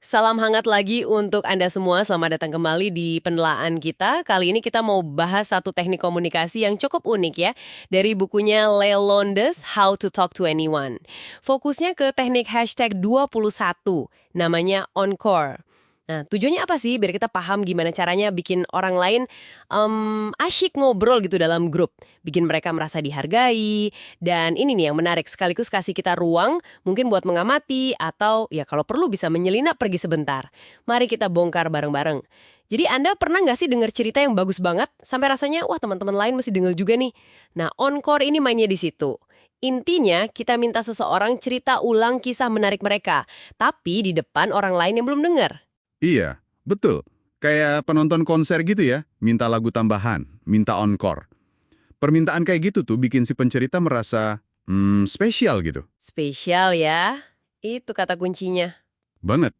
Salam hangat lagi untuk Anda semua, selamat datang kembali di pendelaan kita. Kali ini kita mau bahas satu teknik komunikasi yang cukup unik ya, dari bukunya Leo Londes, How to Talk to Anyone. Fokusnya ke teknik hashtag 21, namanya Encore. Nah, tujuannya apa sih? Biar kita paham gimana caranya bikin orang lain asyik ngobrol gitu dalam grup. Bikin mereka merasa dihargai, dan ini nih yang menarik, sekaligus kasih kita ruang mungkin buat mengamati atau ya kalau perlu bisa menyelinap pergi sebentar. Mari kita bongkar bareng-bareng. Jadi Anda pernah nggak sih dengar cerita yang bagus banget sampai rasanya wah teman-teman lain mesti dengar juga nih. Nah, encore ini mainnya di situ. Intinya kita minta seseorang cerita ulang kisah menarik mereka, tapi di depan orang lain yang belum dengar. Iya, betul. Kayak penonton konser gitu ya, minta lagu tambahan, minta encore. Permintaan kayak gitu tuh bikin si pencerita merasa, spesial gitu. Spesial ya. Itu kata kuncinya. Banget.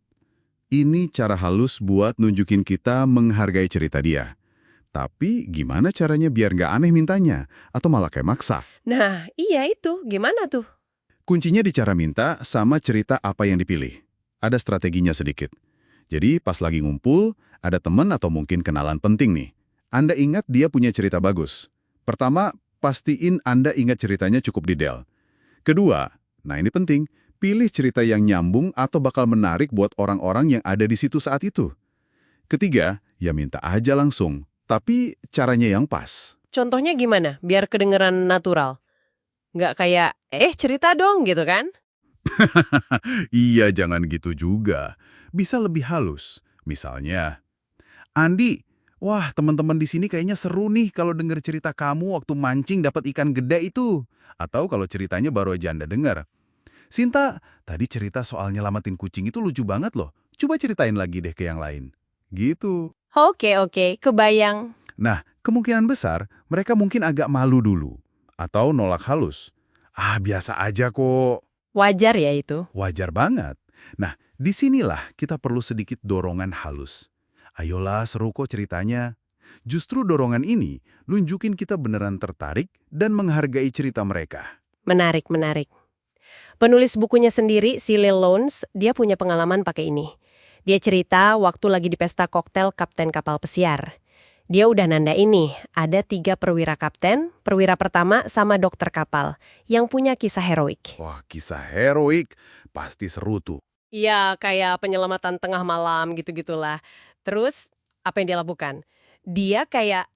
Ini cara halus buat nunjukin kita menghargai cerita dia. Tapi gimana caranya biar nggak aneh mintanya? Atau malah kayak maksa? Nah, iya itu. Gimana tuh? Kuncinya di cara minta sama cerita apa yang dipilih. Ada strateginya sedikit. Jadi pas lagi ngumpul, ada temen atau mungkin kenalan penting nih. Anda ingat dia punya cerita bagus. Pertama, pastiin Anda ingat ceritanya cukup detail. Kedua, nah ini penting, pilih cerita yang nyambung atau bakal menarik buat orang-orang yang ada di situ saat itu. Ketiga, ya minta aja langsung, tapi caranya yang pas. Contohnya gimana? Biar kedengeran natural. Nggak kayak, cerita dong gitu kan? Iya, jangan gitu juga. Bisa lebih halus. Misalnya, Andi, wah teman-teman di sini kayaknya seru nih kalau denger cerita kamu waktu mancing dapat ikan gede itu. Atau kalau ceritanya baru aja Anda dengar. Sinta, tadi cerita soal nyelamatin kucing itu lucu banget loh. Coba ceritain lagi deh ke yang lain. Gitu. Oke, kebayang. Nah, kemungkinan besar mereka mungkin agak malu dulu. Atau nolak halus. Ah, biasa aja kok. Wajar ya itu. Wajar banget. Nah, disinilah kita perlu sedikit dorongan halus. Ayolah, seru kok ceritanya. Justru dorongan ini nunjukin kita beneran tertarik dan menghargai cerita mereka. Menarik. Penulis bukunya sendiri, si Lil Lones, dia punya pengalaman pakai ini. Dia cerita waktu lagi di pesta koktel kapten kapal pesiar. Dia udah nanda ini, ada 3 perwira kapten, perwira pertama sama dokter kapal, yang punya kisah heroik. Wah, kisah heroik. Pasti seru tuh. Iya, kayak penyelamatan tengah malam gitu-gitulah. Terus, apa yang dia lakukan? Dia kayak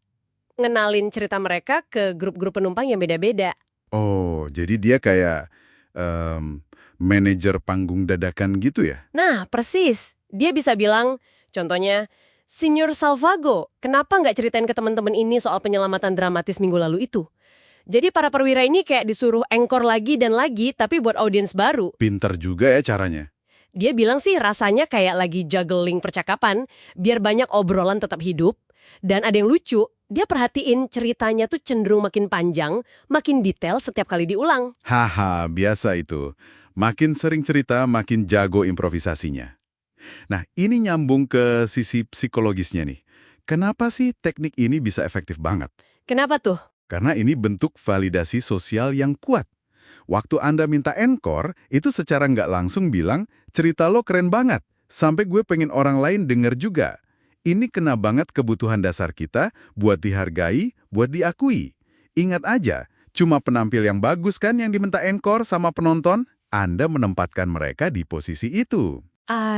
ngenalin cerita mereka ke grup-grup penumpang yang beda-beda. Oh, jadi dia kayak em, manajer panggung dadakan gitu ya? Nah, persis. Dia bisa bilang, contohnya, Senior Salvago, kenapa nggak ceritain ke teman-teman ini soal penyelamatan dramatis minggu lalu itu? Jadi para perwira ini kayak disuruh engkor lagi dan lagi, tapi buat audiens baru. Pinter juga ya caranya. Dia bilang sih rasanya kayak lagi juggling percakapan, biar banyak obrolan tetap hidup. Dan ada yang lucu, dia perhatiin ceritanya tuh cenderung makin panjang, makin detail setiap kali diulang. Haha, biasa itu. Makin sering cerita, makin jago improvisasinya. Nah, ini nyambung ke sisi psikologisnya nih. Kenapa sih teknik ini bisa efektif banget? Kenapa tuh? Karena ini bentuk validasi sosial yang kuat. Waktu Anda minta encore, itu secara nggak langsung bilang, cerita lo keren banget, sampai gue pengen orang lain denger juga. Ini kena banget kebutuhan dasar kita buat dihargai, buat diakui. Ingat aja, cuma penampil yang bagus kan yang diminta encore sama penonton? Anda menempatkan mereka di posisi itu.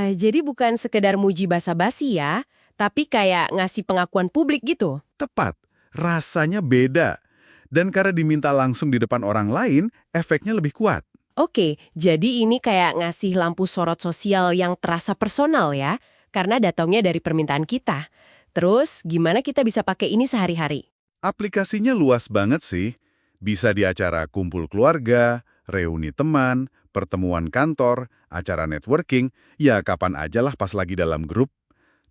Jadi bukan sekedar muji basa-basi ya, tapi kayak ngasih pengakuan publik gitu. Tepat, rasanya beda. Dan karena diminta langsung di depan orang lain, efeknya lebih kuat. Oke, jadi ini kayak ngasih lampu sorot sosial yang terasa personal ya, karena datangnya dari permintaan kita. Terus, gimana kita bisa pakai ini sehari-hari? Aplikasinya luas banget sih. Bisa di acara kumpul keluarga, reuni teman, pertemuan kantor, acara networking, ya kapan aja lah pas lagi dalam grup.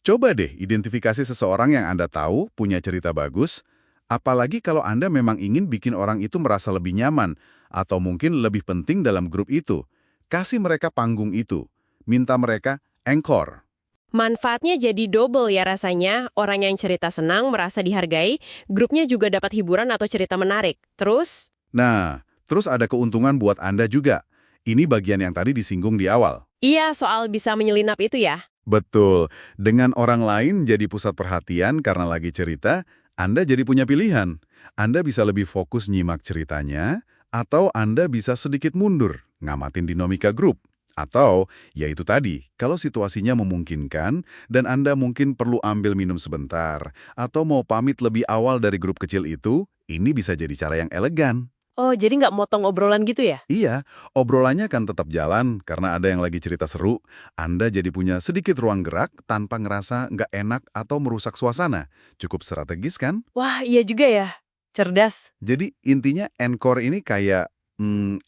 Coba deh identifikasi seseorang yang Anda tahu punya cerita bagus, apalagi kalau Anda memang ingin bikin orang itu merasa lebih nyaman, atau mungkin lebih penting dalam grup itu. Kasih mereka panggung itu. Minta mereka encore. Manfaatnya jadi double ya rasanya, orang yang cerita senang merasa dihargai, grupnya juga dapat hiburan atau cerita menarik. Terus, Nah, terus ada keuntungan buat Anda juga. Ini bagian yang tadi disinggung di awal. Iya, soal bisa menyelinap itu ya. Betul, dengan orang lain jadi pusat perhatian karena lagi cerita, Anda jadi punya pilihan. Anda bisa lebih fokus nyimak ceritanya, atau Anda bisa sedikit mundur, ngamatin dinamika grup. Atau, ya itu tadi, kalau situasinya memungkinkan, dan Anda mungkin perlu ambil minum sebentar, atau mau pamit lebih awal dari grup kecil itu, ini bisa jadi cara yang elegan. Oh, jadi nggak motong obrolan gitu ya? Iya, obrolannya kan tetap jalan karena ada yang lagi cerita seru. Anda jadi punya sedikit ruang gerak tanpa ngerasa nggak enak atau merusak suasana. Cukup strategis kan? Wah, iya juga ya. Cerdas. Jadi intinya Encore ini kayak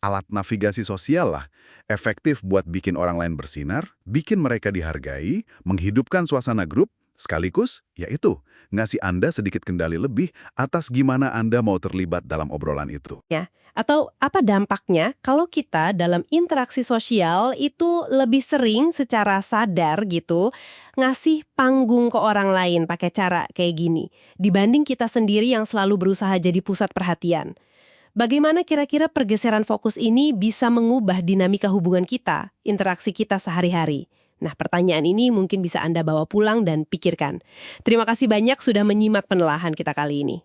alat navigasi sosial lah. Efektif buat bikin orang lain bersinar, bikin mereka dihargai, menghidupkan suasana grup, sekaligus yaitu ngasih Anda sedikit kendali lebih atas gimana Anda mau terlibat dalam obrolan itu. Ya. Atau apa dampaknya kalau kita dalam interaksi sosial itu lebih sering secara sadar gitu ngasih panggung ke orang lain pakai cara kayak gini dibanding kita sendiri yang selalu berusaha jadi pusat perhatian. Bagaimana kira-kira pergeseran fokus ini bisa mengubah dinamika hubungan kita, interaksi kita sehari-hari? Nah, pertanyaan ini mungkin bisa Anda bawa pulang dan pikirkan. Terima kasih banyak sudah menyimak penelahan kita kali ini.